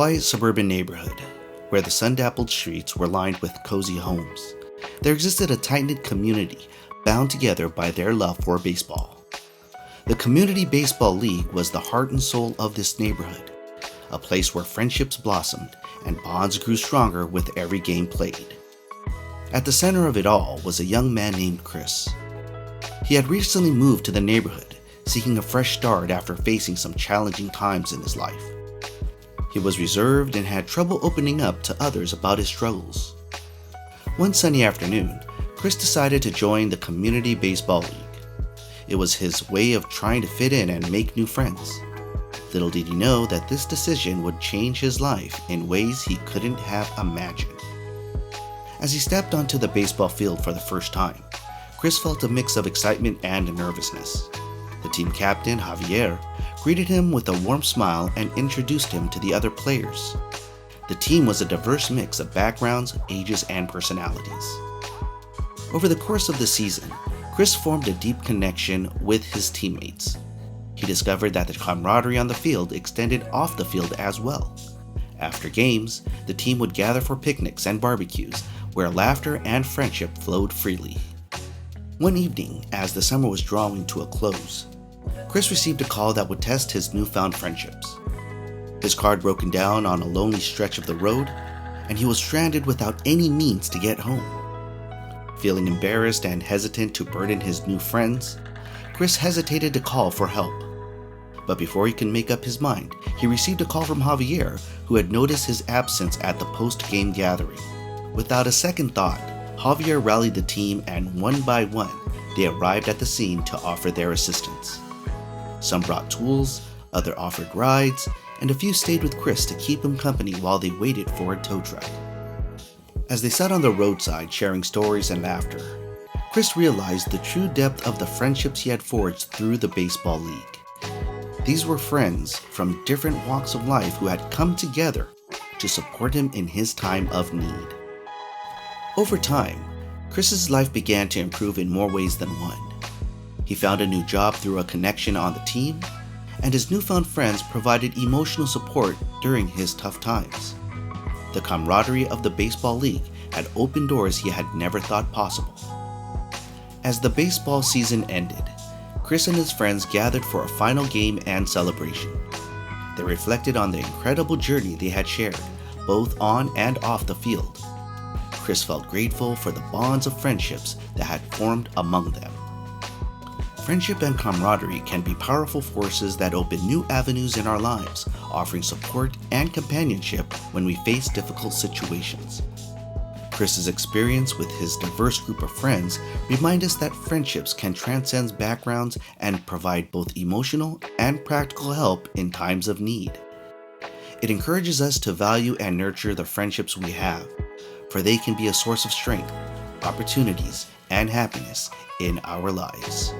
quiet suburban neighborhood, where the sun-dappled streets were lined with cozy homes, there existed a tight-knit community bound together by their love for baseball. The Community Baseball League was the heart and soul of this neighborhood, a place where friendships blossomed and bonds grew stronger with every game played. At the center of it all was a young man named Chris. He had recently moved to the neighborhood, seeking a fresh start after facing some challenging times in his life. He was reserved and had trouble opening up to others about his struggles. One sunny afternoon, Chris decided to join the Community Baseball League. It was his way of trying to fit in and make new friends. Little did he know that this decision would change his life in ways he couldn't have imagined. As he stepped onto the baseball field for the first time, Chris felt a mix of excitement and nervousness. The team captain, Javier, greeted him with a warm smile and introduced him to the other players. The team was a diverse mix of backgrounds, ages, and personalities. Over the course of the season, Chris formed a deep connection with his teammates. He discovered that the camaraderie on the field extended off the field as well. After games, the team would gather for picnics and barbecues, where laughter and friendship flowed freely. One evening, as the summer was drawing to a close, Chris received a call that would test his newfound friendships. His car had broken down on a lonely stretch of the road, and he was stranded without any means to get home. Feeling embarrassed and hesitant to burden his new friends, Chris hesitated to call for help. But before he could make up his mind, he received a call from Javier, who had noticed his absence at the post-game gathering. Without a second thought, Javier rallied the team, and one by one, they arrived at the scene to offer their assistance. Some brought tools, others offered rides, and a few stayed with Chris to keep him company while they waited for a tow truck. As they sat on the roadside sharing stories and laughter, Chris realized the true depth of the friendships he had forged through the baseball league. These were friends from different walks of life who had come together to support him in his time of need. Over time, Chris's life began to improve in more ways than one. He found a new job through a connection on the team, and his newfound friends provided emotional support during his tough times. The camaraderie of the baseball league had opened doors he had never thought possible. As the baseball season ended, Chris and his friends gathered for a final game and celebration. They reflected on the incredible journey they had shared, both on and off the field. Chris felt grateful for the bonds of friendships that had formed among them. Friendship and camaraderie can be powerful forces that open new avenues in our lives, offering support and companionship when we face difficult situations. Chris's experience with his diverse group of friends remind us that friendships can transcend backgrounds and provide both emotional and practical help in times of need. It encourages us to value and nurture the friendships we have, for they can be a source of strength, opportunities, and happiness in our lives.